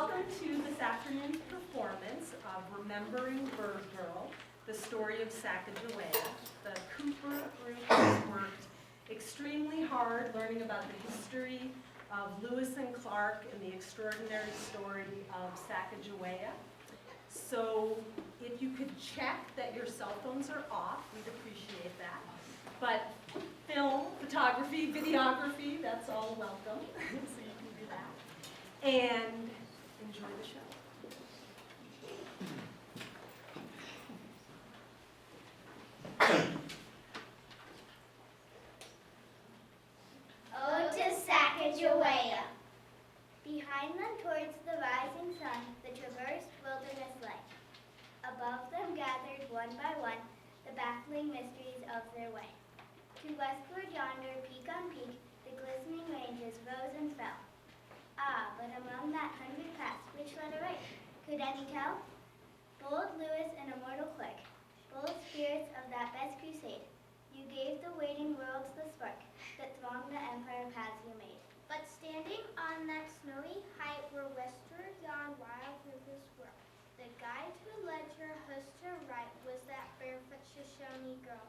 welcome to this afternoon's performance of Remembering Bird Girl, the story of Sacajawea. The Cooper group has worked extremely hard learning about the history of Lewis and Clark and the extraordinary story of Sacajawea. So if you could check that your cell phones are off, we'd appreciate that. But film, photography, videography, that's all welcome. So you can do that. And enjoy the show. Ode to Sacajawea. Behind them towards the rising sun, the traversed wilderness lay. Above them gathered one by one the baffling mysteries of their way. To westward yonder, peak on peak, the glistening ranges rose and fell. Ah, but among that 100 paths, which led away? Could any tell? Bold Lewis and immortal Clark, bold spirits of that best crusade, you gave the waiting worlds the spark that thronged the empire paths you made. But standing on that snowy height where westward yon wild rivers swirl, the guide who led your host to right was that barefoot Shoshone girl.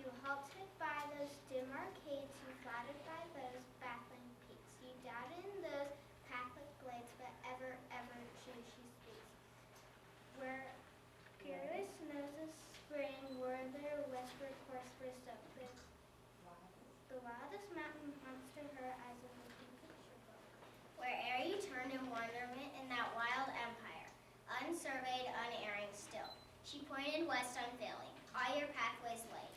You halted by those dim arcades, you flattered by those baffling peaks. You doubted in those pathless glades, but ever, ever true she speaks. Where curious snows of spring were their westward course burst up with the wildest mountain haunts to her as a looking picture book. Where'er you turned in wonderment in that wild empire, unsurveyed, unerring still, she pointed west unfailing, all your pathways laid.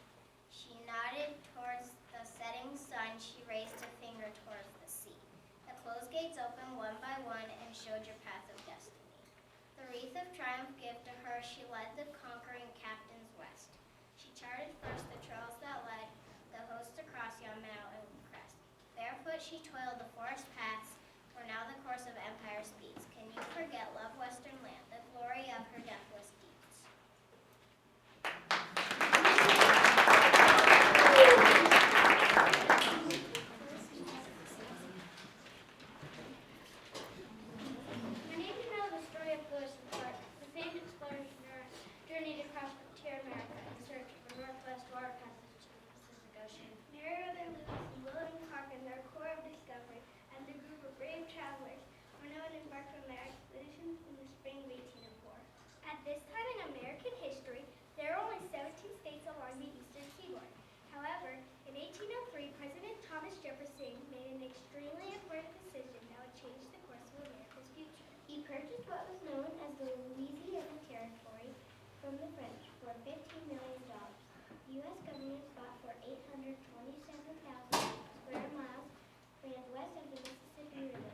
She nodded towards the setting sun, she raised a finger towards the sea. The closed gates opened one by one and showed your path of destiny. The wreath of triumph given to her, she led the conquering captains west. She charted first the trails that led the host across yon mountain crest. Barefoot she toiled the forest paths, where now the course of empire speeds. Can you forget love western land, the glory of her deathless deeds? Many of you know the story of Lewis and Clark, the famed explorers journeyed across frontier America in search of the northwest water passage to the Pacific Ocean. Meriwether Lewis and William Clark and their corps of discovery and the group of brave travelers were known and embarked on their expedition in the spring of 1804. At this time in American history, there were only 17 states along the eastern seaboard. However, in 1803, President Thomas Jefferson made an extremely important decision that would change the course of America's future. He purchased what was known as the Louisiana Territory from the French for $15 million. The U.S. government fought for 827,000 square miles ran west of the Mississippi River.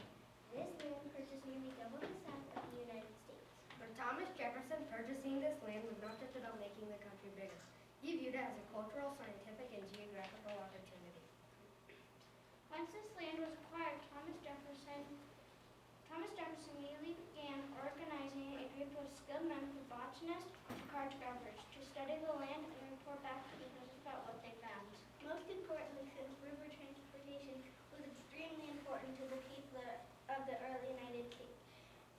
This land purchased nearly double the size of the United States. For Thomas Jefferson, purchasing this land was not just about making the country bigger. He viewed it as a cultural, scientific, and geographical opportunity. Once this land was acquired, Thomas Jefferson immediately began organizing a group of skilled men from botanists to cartographers to study the land and report back to the British about what they found. Most importantly, since river transportation was extremely important to the people of the early United States,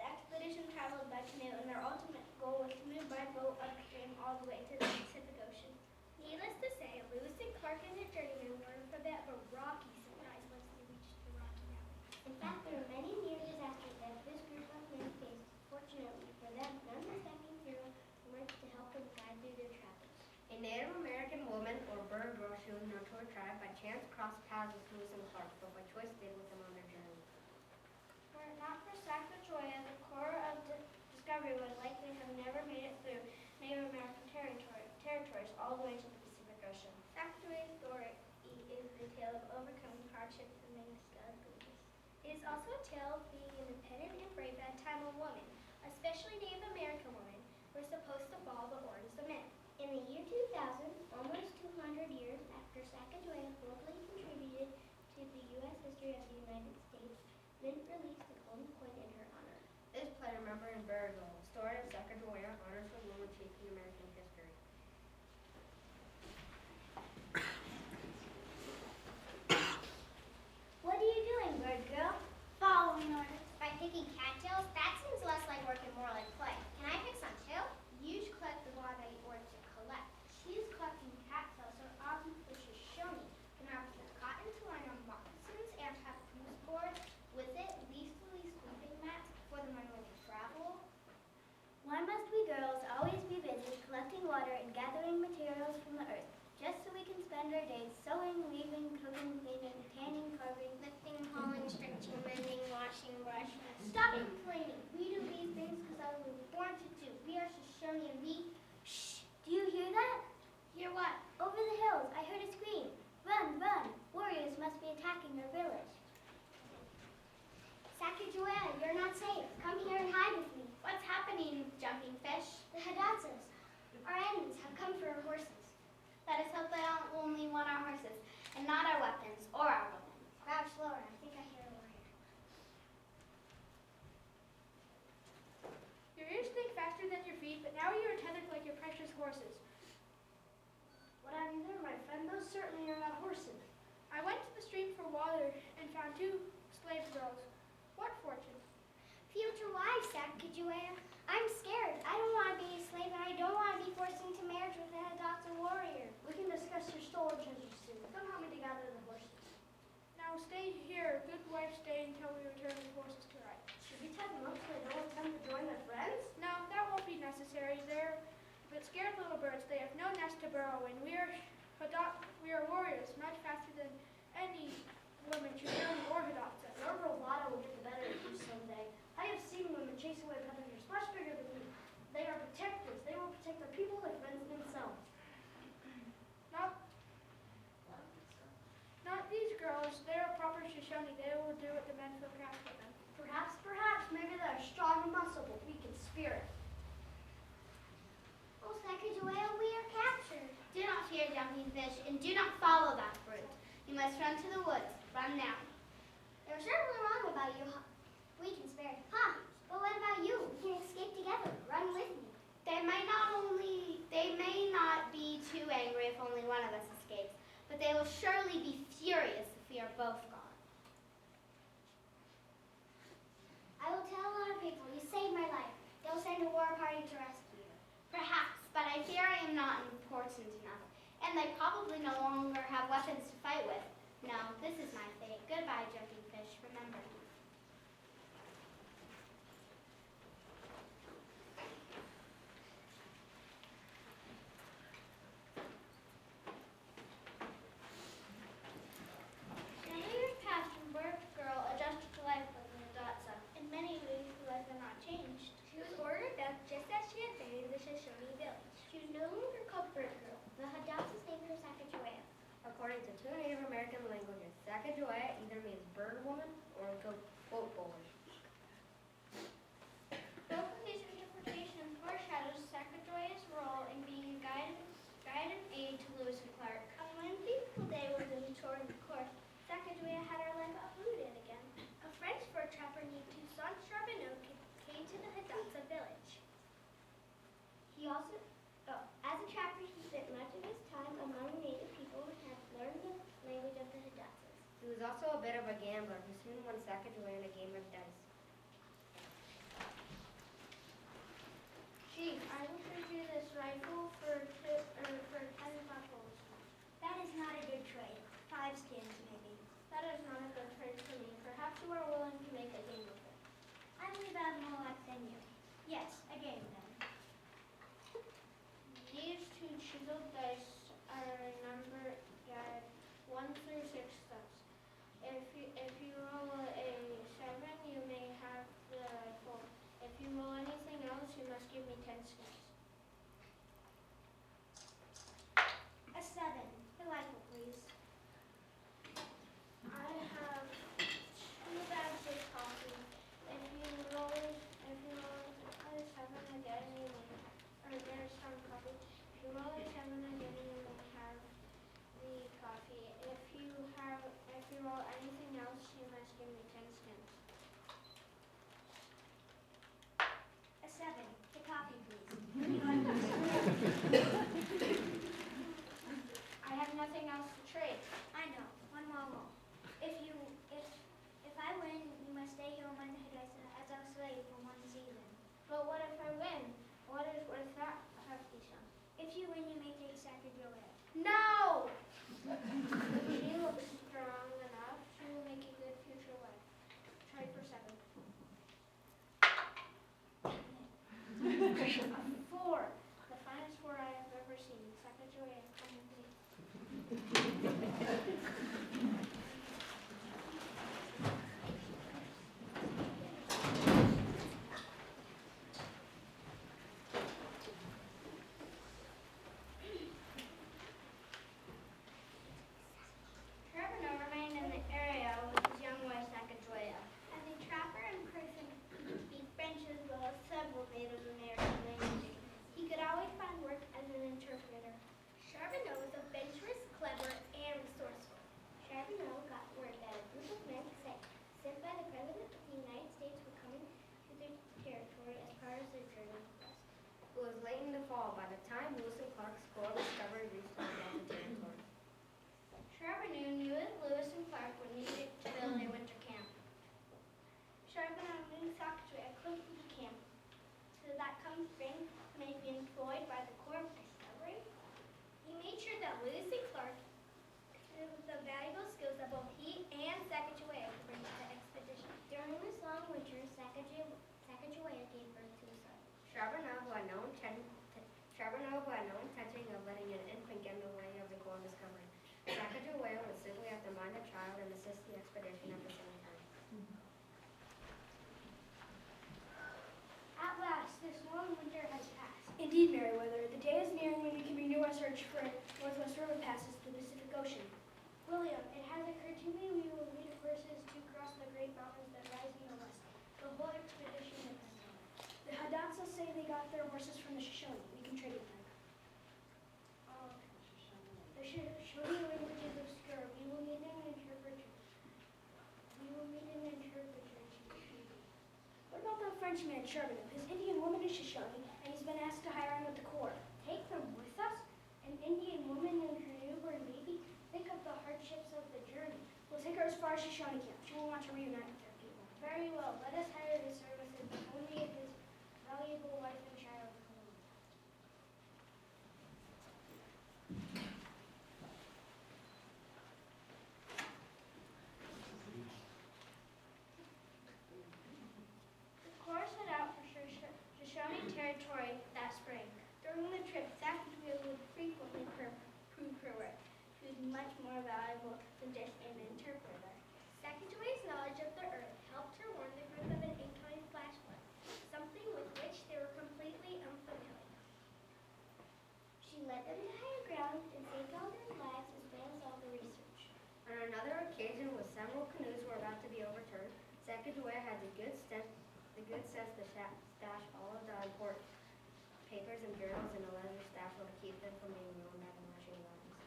the expedition traveled by canoe, and their ultimate goal was to move by boat upstream all the way to the Pacific Ocean. Needless to say, Lewis and Clark and their journeymen were in for a bit of a rocky surprise once they reached the Rocky Mountains. In fact, there were many near disasters that this group of men faced. Fortunately for them, none was stepping through words to help them guide through their travels. A Native American woman, or bird girl, she was known to her tribe, by chance crossed paths with Lewis and Clark, but by choice stayed with them on their journey. Were it not for Sacajawea, the core of the discovery would likely have never made it through Native American territories all the way to the Pacific Ocean. Sacajawea's story is the tale of overcoming hardships and making skilled goodness. It is also a tale of being independent and brave at a time when women, especially Native American women, were supposed to follow the orders of men. In the year 2000, almost 200 years after Sacajawea boldly contributed to the U.S. history of the United States, Mint released a golden coin in her honor. This play, Remembering Bird Girl, the story of Sacajawea, honors the woman chief in American history. What are you doing, bird girl? Following orders. By picking cattails? That's work and more like play. Can I pick some too? You should collect the water or to collect. She's collecting cat cells or Auntie Fish is showing. Can I put cotton to line on moccasins and have fuse boards with it, leafly sweeping mats for them when we travel? Why must we girls always be busy collecting water and gathering materials from the earth, just so we can spend our days sewing, weaving, cooking, cleaning, tanning, carving, lifting, hauling, stretching, mending, washing, brushing? Stop complaining. We do these things because we were born to do. We are Shoshone and we... Shh! Do you hear that? Hear what? Over the hills, I heard a scream. Run, run! Warriors must be attacking our village. Sacajawea, you're not safe. Come here and hide with me. What's happening, jumping fish? The Hadassahs, our enemies, have come for our horses. Let us hope they don't only want our horses, and not our weapons or our women. Crouch lower. I think I hear a warrior. Your ears think faster than your feet, but now you are tethered like your precious horses. What have you there, my friend? Those certainly are not horses. I went to the stream for water and found 2 slave girls. What fortune? Future wife, Sacajawea. I'm scared. I don't want to be a slave, and I don't want to be forced into marriage with a Hadassah warrior. We can discuss your stolen treasure soon. Come help me to gather the horses. Now stay here, good wife, stay until we return the horses to right. Should we tie them up so they don't attempt to join their friends? No, that won't be necessary. They're but scared little birds. They have no nest to burrow in. We are warriors, much faster than any woman, Shoshone or Hadassah. Your bravado will get the better of you someday. I have seen women chase away predators much bigger than you. They are protectors. They will protect their people, their friends, and themselves. Not these girls. They are proper Shoshone. They will do what the men feel cast with them. Perhaps, maybe they're strong and muscle, but weak in spirit. Oh, Sacajawea, we are captured. Do not fear, jumping fish, and do not follow that brute. You must run to the woods. Run now. They're certainly wrong about you. We can spare it. Huh? But what about you? We can escape together. Run with me. They may not be too angry if only one of us escapes, but they will surely be furious if we are both gone. I will tell our people you saved my life. They'll send a war party to rescue you. Perhaps, but I fear I am not important enough, and they probably no longer have weapons to fight with. No, this is my fate. Goodbye, jumping fish. Remember me. Now years passed and Bird Girl adjusted to life with the Hadassah. In many ways, her life had not changed. She was ordered death just as she had been in the Shoshone village. She was no longer called Bird Girl. The Hadassahs named her Sacajawea. According to 2 Native American languages, Sacajawea either means bird woman or goat bowler. Both of these interpretations foreshadows Sacagawea's role in being a guide and aid to Lewis and Clark. On one fateful day when we toured the court, Sacajawea had her life uprooted again. A French fur trapper named Toussaint Charbonneau came to the Hadassah village. As a trapper, he spent much of his time among native people and had learned the language of the Hadassahs. He was also a bit of a gambler who soon won Sacajawea in a game of dice. Chief, I will trade you this rifle for 10 buckles. That is not a good trade. 5 skins, maybe. That is not a good trade for me. Perhaps you are willing to make a game of it. I believe I have more luck than you. Yes, a game then. These 2 chiseled dice are numbered 1 through 6 steps. If you roll a 7, you may have the rifle. If you roll anything else, you must give me 10 skins. A 7. The rifle, please. I have 2 bags of coffee. If you roll a 7 again, you may, or there's some coffee. If you roll a 7 again, you when you make a Sacajawea. No! If she looks strong enough, she will make a good future wife. Try for 7. A 4. The finest 4 I have ever seen. Sacajawea, come with me. Trevor remained in the area with his young wife Sacajawea. As a trapper and person who could speak French as well as several Native American languages, he could always find work as an interpreter. Charbonneau was adventurous, clever, and resourceful. Charbonneau got word that a group of men sent by the President of the United States were coming to their territory as part of their journey west. It was late in the fall by the time Lewis and Clark's Squirrel Discovery reached the Delta territory. Charbonneau knew that Lewis and Clark would need it to build a winter camp. Charbonneau knew Sacajawea couldn't be camped, so that come spring may be employed by the Corps of Discovery. He made sure that Lewis and Clark had the valuable skills that both he and Sacajawea could bring to the expedition. During this long winter, Sacajawea gave birth to a son. Charbonneau, who had no intention of letting an infant get in the way of the Corps of Discovery. Sacajawea would simply have to mind the child and assist the expedition at the same time. At last, this long winter has passed. Indeed, Meriwether, the day is nearing when we can renew our search for Northwest River passes to the Pacific Ocean. William, it has occurred to me we will need horses to cross the great mountains that rise in the west. The whole expedition depends on it. The Hidatsa say they got their horses from the Shoshone. We can trade with them. The Shoshone language is obscure. We will need an interpreter. What about that Frenchman, Charbonneau? His Indian woman is Shoshone, and he's been asked to hire on with the Corps. Take them with us? An Indian woman and her newborn baby? Think of the hardships of the journey. We'll take her as far as Shoshone camp. She will want to reunite with her people. Very well. Let us hire his services, but only if his valuable wife and child come along. The Corps set out for Shoshone territory that spring. During the trip, Sacajawea would frequently prove her work. She was much more valuable than just an interpreter. Sacagawea's knowledge of the earth helped her warn the group of an incoming flash flood, something with which they were completely unfamiliar. She led them to higher ground and saved all their lives as well as all the research. On another occasion, when several canoes were about to be overturned, Sacajawea had the good sense to stash all of the important papers and journals in a leather satchel to keep them from being ruined by the rushing waters.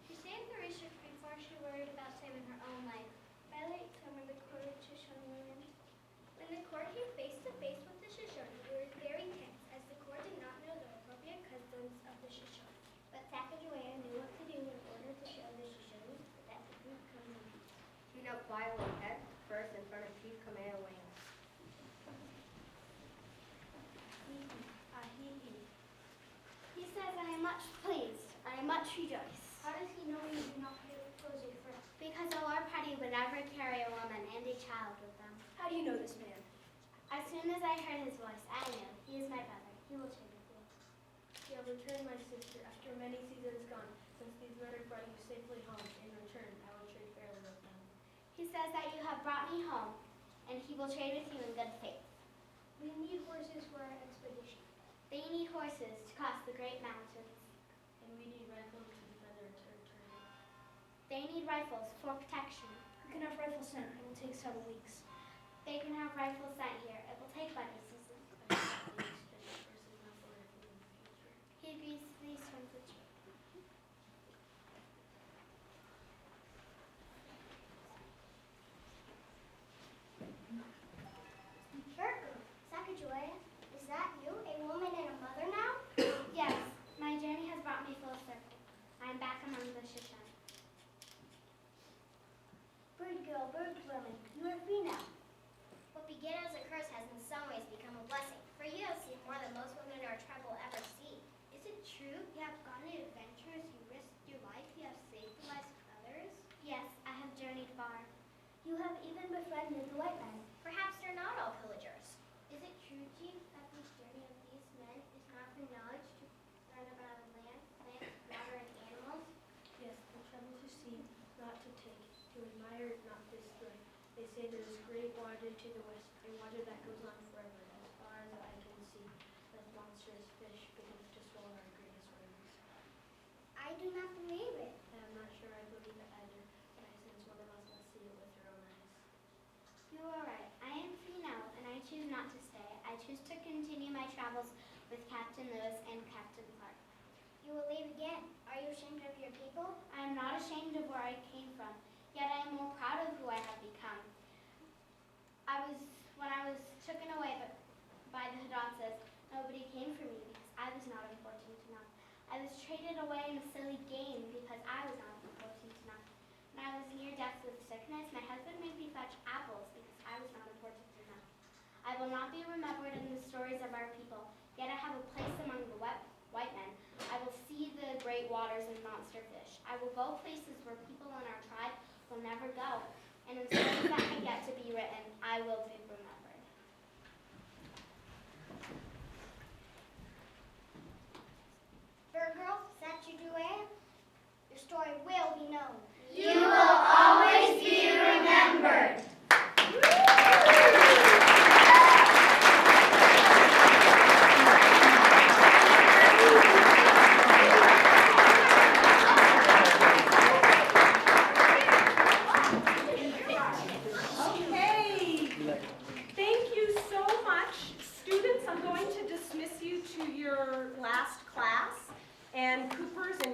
She saved the research before she worried about saving her own life. By late summer, the Corps of Shoshone. When the Corps came face to face with the Shoshone, they were very tense, as the Corps did not know the appropriate customs of the Shoshone. But Sacajawea knew what to do in order to show the Shoshone that the group comes in peace. She knelt quietly head first in front of Chief Kamehameha. He says, I am much pleased. I am much rejoiced. How does he know you do not pose a threat? Because the Lord Party would never carry a woman and a child with them. How do you know this man? As soon as I heard his voice, I knew he is my brother. He will trade with me. You have returned, my sister, after many seasons gone, since these men have brought you safely home. In return, I will trade fairly with them. He says that you have brought me home, and he will trade with you in good faith. We need horses for our expedition. They need horses to cross the great mountains. And we need rifles to defend our territory. They need rifles for protection. We can have rifles sent. It will take several weeks. They can have rifles sent here. It will take but a season. I will exchange horses now for rifles in the future. He agrees to these terms with you. Sacajawea, is that you, a woman and a mother now? Yes, my journey has brought me full circle. I am back among the Shoshone. Bird girl, bird woman, you are free now. What began as a curse has in some ways become to admire, not destroy. They say there is great water to the west, a water that goes on forever, as far as I can see, like monstrous fish beneath to swallow our greatest rivers. I do not believe it. I am not sure I believe it either, but I sense one of us must see it with her own eyes. You are right. I am free now, and I choose not to stay. I choose to continue my travels with Captain Lewis and Captain Clark. You will leave again. Are you ashamed of your people? I am not ashamed of where I came from, yet I am more proud of who I have become. When I was taken away by the Hidansas, nobody came for me because I was not important enough. I was traded away in a silly game because I was not important enough. When I was near death with sickness, my husband made me fetch apples because I was not important enough. I will not be remembered in the stories of our people, yet I have a place among the white men. I will see the great waters and monster fish. I will go places where people in our tribe will never go. And in stories that have yet to be written, I will be remembered. Bird Girl, Sacajawea, your story will be known. You will always be remembered. Okay. Thank you so much. Students, I'm going to dismiss you to your last class. And Coopers and